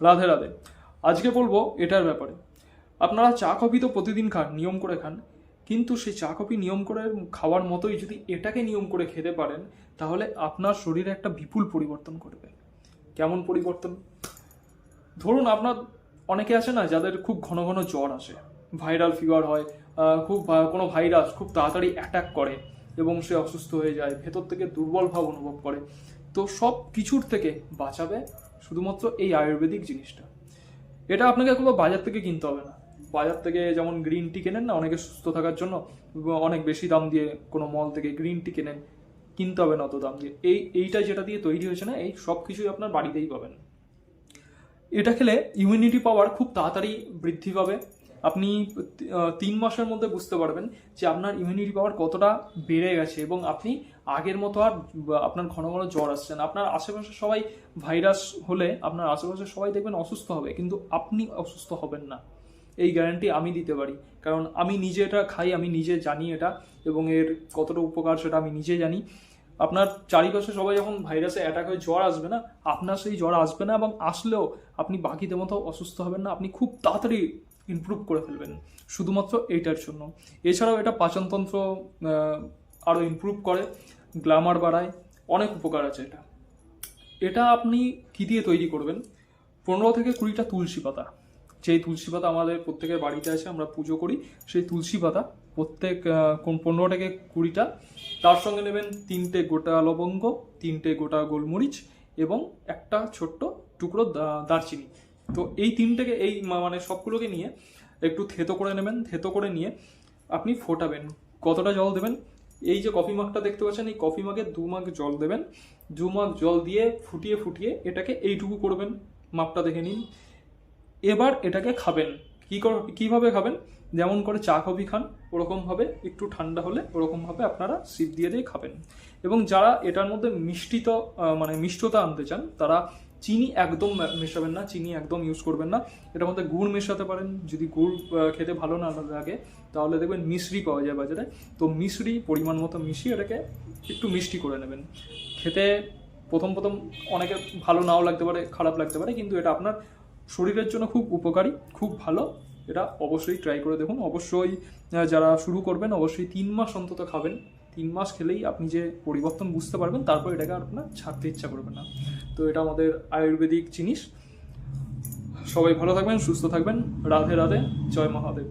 রাধে রাধে। আজকে বলবো এটার ব্যাপারে। আপনারা চা কফি তো প্রতিদিন খান, নিয়ম করে খান, কিন্তু সেই চা কফি নিয়ম করে খাওয়ার মতোই যদি এটাকে নিয়ম করে খেতে পারেন, তাহলে আপনার শরীরে একটা বিপুল পরিবর্তন করবে। কেমন পরিবর্তন? ধরুন আপনার অনেকে আছে না যাদের খুব ঘন ঘন জ্বর আসে, ভাইরাল ফিভার হয়, কোনো ভাইরাস খুব তাড়াতাড়ি অ্যাটাক করে এবং সে অসুস্থ হয়ে যায়, ভেতর থেকে দুর্বল ভাব অনুভব করে। তো সব কিছুর থেকে বাঁচাবে শুধুমাত্র এই আয়ুর্বেদিক জিনিসটা। এটা আপনাকে কোনো বাজার থেকে কিনতে হবে না। বাজার থেকে যেমন গ্রিন টি কেনেন না অনেকে সুস্থ থাকার জন্য, অনেক বেশি দাম দিয়ে কোনো মল থেকে গ্রিন টি কেনেন, কিনতে হবে না অত দাম দিয়ে। এইটা যেটা দিয়ে তৈরি হয়েছে না, এই সব কিছুই আপনার বাড়িতেই পাবেন। এটা খেলে ইমিউনিটি পাওয়ার খুব তাড়াতাড়ি বৃদ্ধি পাবে। আপনি 3 মাসের মধ্যে বুঝতে পারবেন যে আপনার ইমিউনিটি পাওয়ার কতটা বেড়ে গেছে এবং আপনি আগের মতো আর আপনার ঘন ঘন জ্বর আসছে না। আপনার আশেপাশে সবাই ভাইরাস হলে আপনার আশেপাশে সবাই দেখবেন অসুস্থ হবে, কিন্তু আপনি অসুস্থ হবেন না। এই গ্যারান্টি আমি দিতে পারি, কারণ আমি নিজে এটা খাই, আমি নিজে জানি এটা, এবং এর কতটা উপকার সেটা আমি নিজে জানি। আপনার চারিপাশে সবাই যখন ভাইরাসে অ্যাটাক হয়ে জ্বর আসবে না, আপনার সেই জ্বর আসবে না, এবং আসলেও আপনি বাকিদের মতো অসুস্থ হবেন না। আপনি খুব তাড়াতাড়ি ইমপ্রুভ করে ফেলবেন শুধুমাত্র এইটার জন্য। এছাড়াও এটা পাচনতন্ত্র আরও ইমপ্রুভ করে, গ্ল্যামার বাড়ায়, অনেক উপকার আছে এটা। এটা আপনি কী দিয়ে তৈরি করবেন? 15 থেকে 20টা তুলসী পাতা, যেই তুলসী পাতা আমাদের প্রত্যেকের বাড়িতে আছে, আমরা পুজো করি, সেই তুলসী পাতা প্রত্যেক 15 থেকে 20টা। তার সঙ্গে নেবেন 3টে গোটা লবঙ্গ, 3টে গোটা গোলমরিচ এবং একটা ছোট্ট টুকরো দারচিনি। তো এই 3টেকে মানে সবগুলোকে নিয়ে একটু থেতো করে নেবেন। থেতো করে নিয়ে আপনি ফোটাবেন। কতটা জল দেবেন? এই যে কফি মাগটা দেখতে পাচ্ছেন, এই কফি মাগে 2 মাগ জল দেবেন। 2 মাগ জল দিয়ে ফুটিয়ে ফুটিয়ে এটাকে এইটুকু করবেন, মাপটা দেখে নিন। এবার এটাকে খাবেন। কিভাবে খাবেন? যেমন করে চা কফি খান ওরকমভাবে, একটু ঠান্ডা হলে ওরকমভাবে আপনারা সিপ দিয়ে দিয়ে খাবেন। এবং যারা এটার মধ্যে মানে মিষ্টতা আনতে চান, তারা চিনি একদম মেশাবেন না, চিনি একদম ইউজ করবেন না। এটার মধ্যে গুড় মেশাতে পারেন, যদি গুড় খেতে ভালো না লাগে তাহলে দেখবেন মিশ্রি পাওয়া যায় বাজারে। তো মিশ্রি পরিমাণ মতো মিশিয়ে এটাকে একটু মিষ্টি করে নেবেন। খেতে প্রথম প্রথম অনেকে ভালো নাও লাগতে পারে, খারাপ লাগতে পারে, কিন্তু এটা আপনার শরীরের জন্য খুব উপকারী, খুব ভালো। এটা অবশ্যই ট্রাই করে দেখুন। অবশ্যই যারা শুরু করবেন অবশ্যই 3 মাস অন্তত খাবেন। 3 মাস খেলেই আপনি যে পরিবর্তন বুঝতে পারবেন, তারপর এটাকে আপনার ছাড়তে ইচ্ছা করবে না। তো এটা আমাদের আয়ুর্বেদিক জিনিস। সবাই ভালো থাকবেন, সুস্থ থাকবেন। রাধে রাধে, জয় মহাদেব।